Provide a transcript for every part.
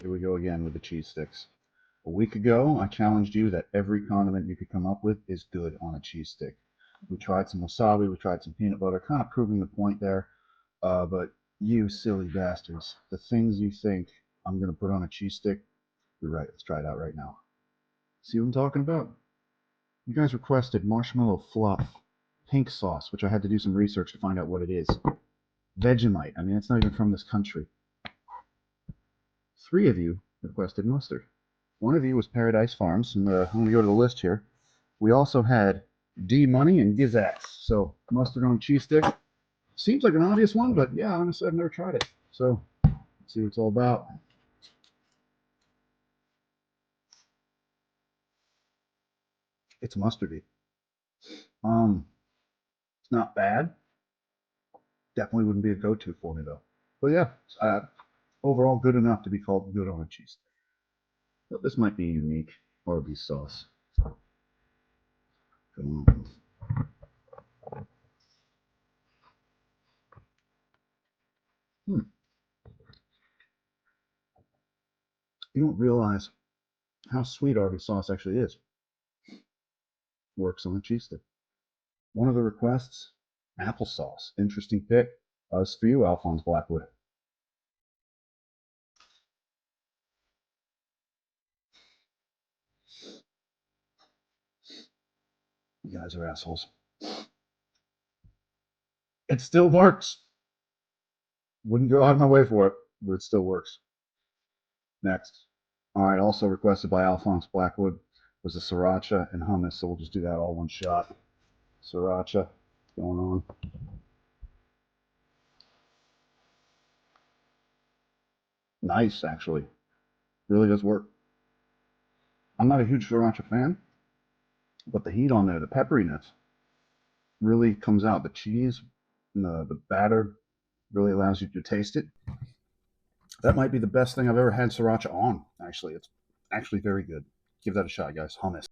Here we go again with the cheese sticks. A week ago, I challenged you that every condiment you could come up with is good on a cheese stick. We tried some wasabi, we tried some peanut butter, kind of proving the point there. But you silly bastards, the things you think I'm going to put on a cheese stick, you're right. Let's try it out right now. See what I'm talking about? You guys requested marshmallow fluff, pink sauce, which I had to do some research to find out what it is. Vegemite. I mean, it's not even from this country. 3 of you requested mustard. 1 of you was Paradise Farms, and I'm going to go to the list here. We also had D Money and Gizax. So mustard on a cheese stick. Seems like an obvious one, but yeah, honestly, I've never tried it. So let's see what it's all about. It's mustardy. It's not bad. Definitely wouldn't be a go-to for me though. But yeah, overall good enough to be called good on a cheese stick. But this might be unique Arby's sauce. Come on. You don't realize how sweet Arby's sauce actually is. Works on a cheese stick. One of the requests, applesauce. Interesting pick. It's for you, Alphonse Blackwood. You guys are assholes. It still works. Wouldn't go out of my way for it, but it still works. Next. All right, also requested by Alphonse Blackwood was the sriracha and hummus, so we'll just do that all one shot. Sriracha going on. Nice, actually. Really does work. I'm not a huge sriracha fan, but the heat on there, the pepperiness, really comes out. The cheese and the batter really allows you to taste it. That might be the best thing I've ever had sriracha on, actually. It's actually very good. Give that a shot, guys. Hummus.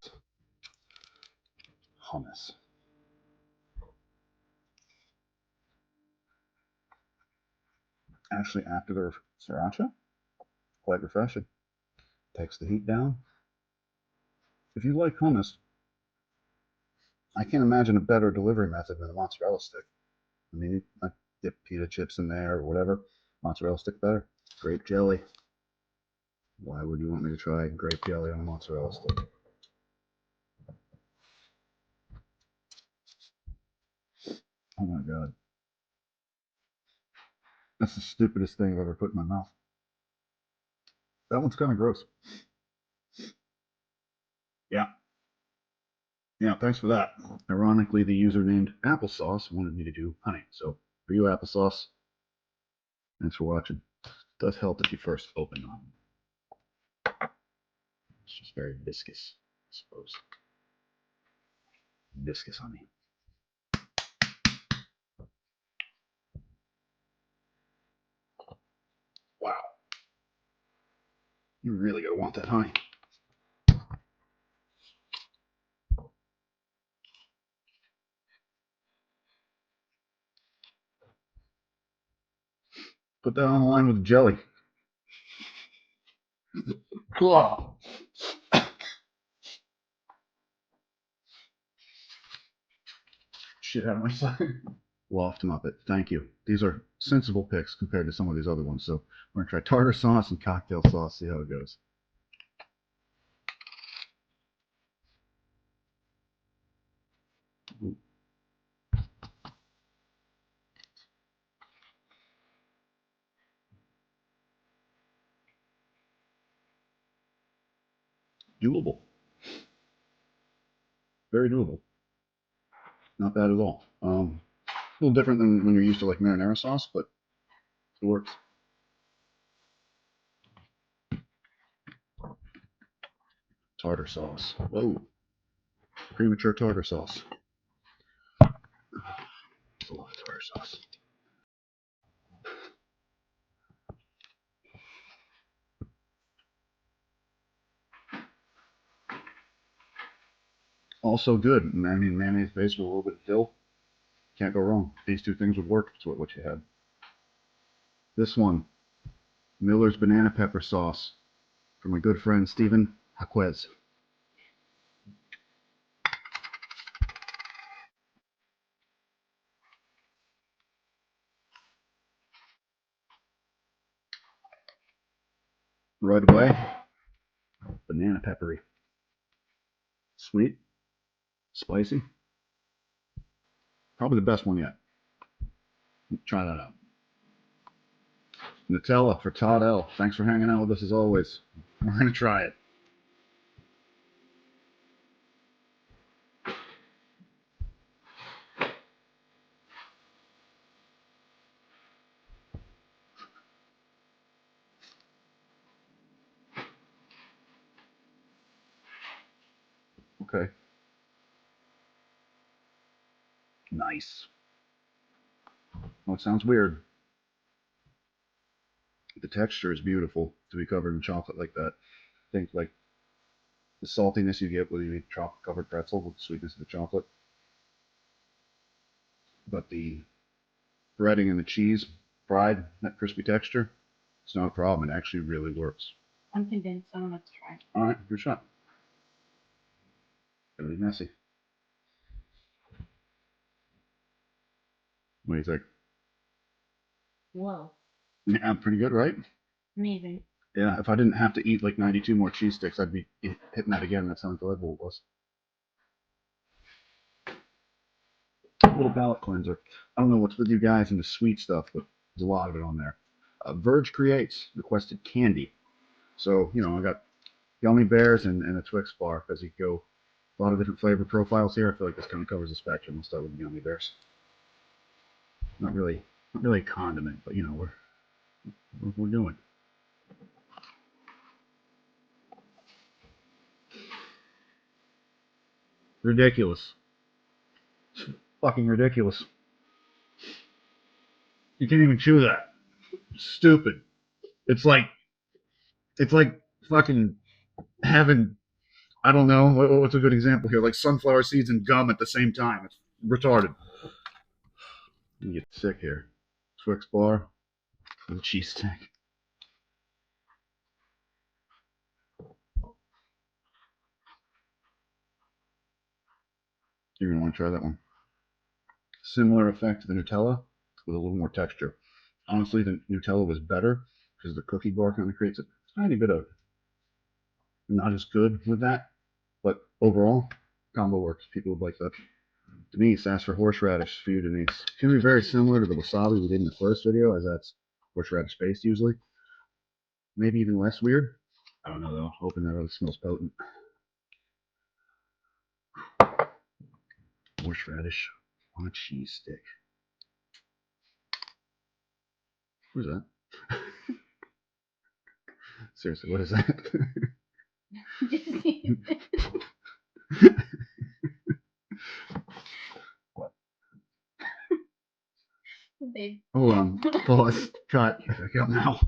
Hummus. Actually, after the sriracha, quite refreshing. Takes the heat down. If you like hummus, I can't imagine a better delivery method than a mozzarella stick. I mean, I dip pita chips in there or whatever. Mozzarella stick better. Grape jelly. Why would you want me to try grape jelly on a mozzarella stick? Oh my god. That's the stupidest thing I've ever put in my mouth. That one's kind of gross. Yeah. Yeah, thanks for that. Ironically, the user named Applesauce wanted me to do honey. So, for you, Applesauce, thanks for watching. It does help that you first open them. It's just very viscous, I suppose. Viscous honey. Wow. You really gotta want that honey. Put that on the line with the jelly. Cool. Shit out of my side. Loft Muppet. Thank you. These are sensible picks compared to some of these other ones. So we're gonna try tartar sauce and cocktail sauce. See how it goes. Ooh. Doable. Very doable. Not bad at all. A little different than when you're used to like marinara sauce, but it works. Tartar sauce. Whoa. Premature tartar sauce. I love tartar sauce. Also good. I mean, mayonnaise based with a little bit of dill. Can't go wrong. These 2 things would work. That's what you had. This one, Miller's banana pepper sauce from my good friend Stephen Jaquez. Right away, banana peppery. Sweet, spicy. Probably the best one yet. Try that out. Nutella for Todd L. Thanks for hanging out with us as always. We're going to try it. Okay. Nice. Oh, it sounds weird. The texture is beautiful to be covered in chocolate like that. I think like the saltiness you get when you eat chocolate covered pretzel with the sweetness of the chocolate. But the breading and the cheese fried, that crispy texture, it's not a problem. It actually really works. I'm convinced. I want to try. All right, good shot. It'll be messy. What do you think? Whoa. Yeah, pretty good, right? Amazing. Yeah, if I didn't have to eat like 92 more cheese sticks, I'd be hitting that again. That's how enjoyable it was. A little palate cleanser. I don't know what's with you guys and the sweet stuff, but there's a lot of it on there. Verge Creates requested candy. So, you know, I got gummy bears and a Twix bar because you go a lot of different flavor profiles here. I feel like this kind of covers the spectrum. We'll start with the gummy bears. Not really a condiment, but you know, we're doing. Ridiculous. It's fucking ridiculous. You can't even chew that. Stupid. It's like fucking having, I don't know, what's a good example here? Like sunflower seeds and gum at the same time. It's retarded. Let me get sick here. Twix bar with a cheese stick. You're gonna want to try that one. Similar effect to the Nutella with a little more texture. Honestly, the Nutella was better because the cookie bar kind of creates a tiny bit of not as good with that, but overall, combo works. People would like that. Denise asked for horseradish for you, Denise. It's going to be very similar to the wasabi we did in the first video, as that's horseradish based usually. Maybe even less weird. I don't know though. Hoping that really smells potent. Horseradish on a cheese stick. What is that? Seriously, what is that? What? Hold on. Pause. Cut. Back up now.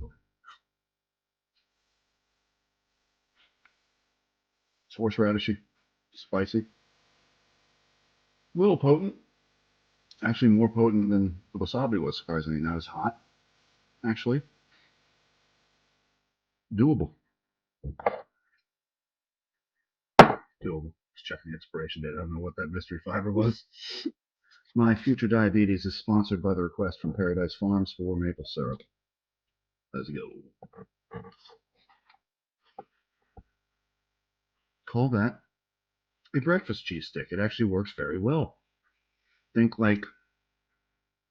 It's horseradishy. Spicy. A little potent. Actually more potent than the wasabi was, surprisingly. Not as hot. Actually. Doable. Doable. Just checking the expiration date. I don't know what that mystery fiber was. My future diabetes is sponsored by the request from Paradise Farms for maple syrup. Let's go. Call that a breakfast cheese stick. It actually works very well. Think like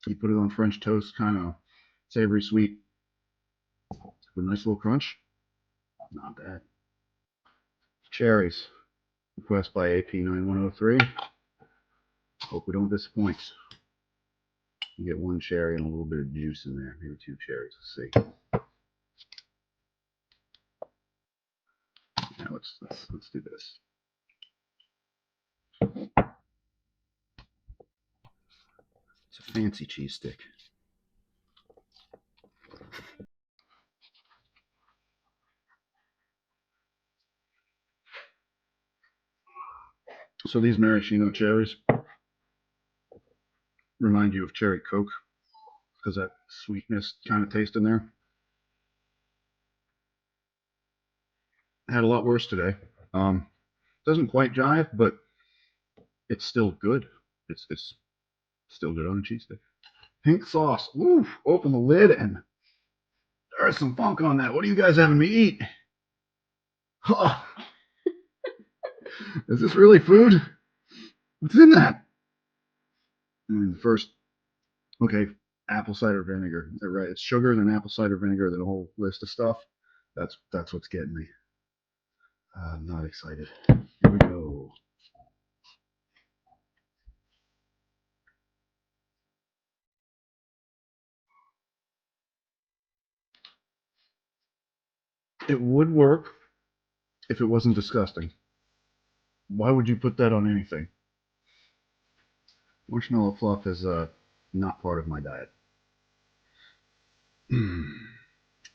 you put it on French toast, kind of savory sweet, with a nice little crunch. Not bad. Cherries. Request by AP9103. Hope we don't disappoint. You get one cherry and a little bit of juice in there. Maybe two cherries. Let's see. Now let's do this. It's a fancy cheese stick. So these maraschino cherries remind you of cherry Coke because that sweetness kind of taste in there. Had a lot worse today. Doesn't quite jive, but it's still good. It's still good on a cheese stick. Pink sauce. Ooh, open the lid and there's some funk on that. What are you guys having me eat? Oh, is this really food? What's in that? First, okay, apple cider vinegar. Right, it's sugar, then apple cider vinegar, then a whole list of stuff. That's what's getting me. I'm not excited. Here we go. It would work if it wasn't disgusting. Why would you put that on anything? Marshmallow fluff is not part of my diet.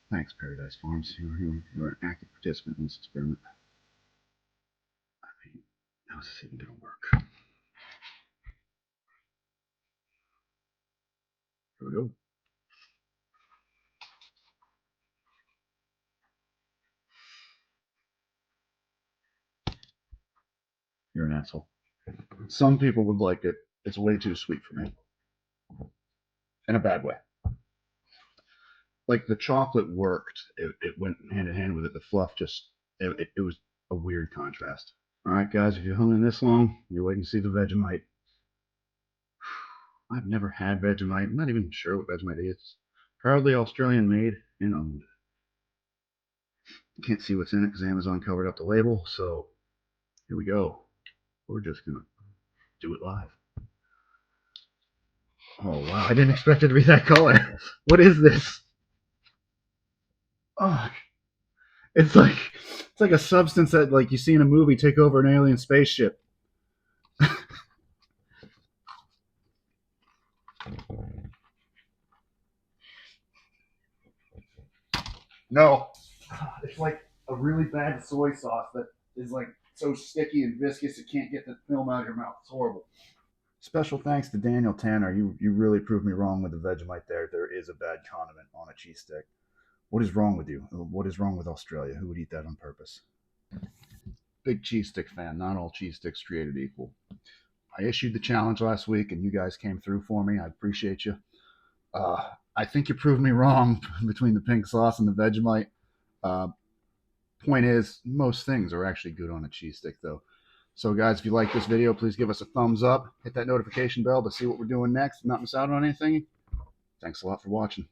Thanks, Paradise Farms. You're an active participant in this experiment. I mean, how's this even gonna work? Here we go. You're an asshole. Some people would like it. It's way too sweet for me. In a bad way. Like the chocolate worked. It went hand in hand with it. The fluff just, it was a weird contrast. All right, guys, if you hung in this long, you're waiting to see the Vegemite. I've never had Vegemite. I'm not even sure what Vegemite is. Proudly Australian made and owned. Can't see what's in it because Amazon covered up the label. So here we go. We're just gonna do it live. Oh wow! I didn't expect it to be that color. What is this? Oh, it's like a substance that like you see in a movie take over an alien spaceship. No, it's like a really bad soy sauce that is like so sticky and viscous it can't get the film out of your mouth. It's horrible. Special thanks to Daniel Tanner. You really proved me wrong with the Vegemite there. There is a bad condiment on a cheese stick. What is wrong with you? What is wrong with Australia? Who would eat that on purpose? Big cheese stick fan. Not all cheese sticks created equal. I issued the challenge last week and you guys came through for me. I appreciate you. I think you proved me wrong between the pink sauce and the Vegemite. Uh, Point is, most things are actually good on a cheese stick, though. So, guys, if you like this video, please give us a thumbs up. Hit that notification bell to see what we're doing next. Not miss out on anything. Thanks a lot for watching.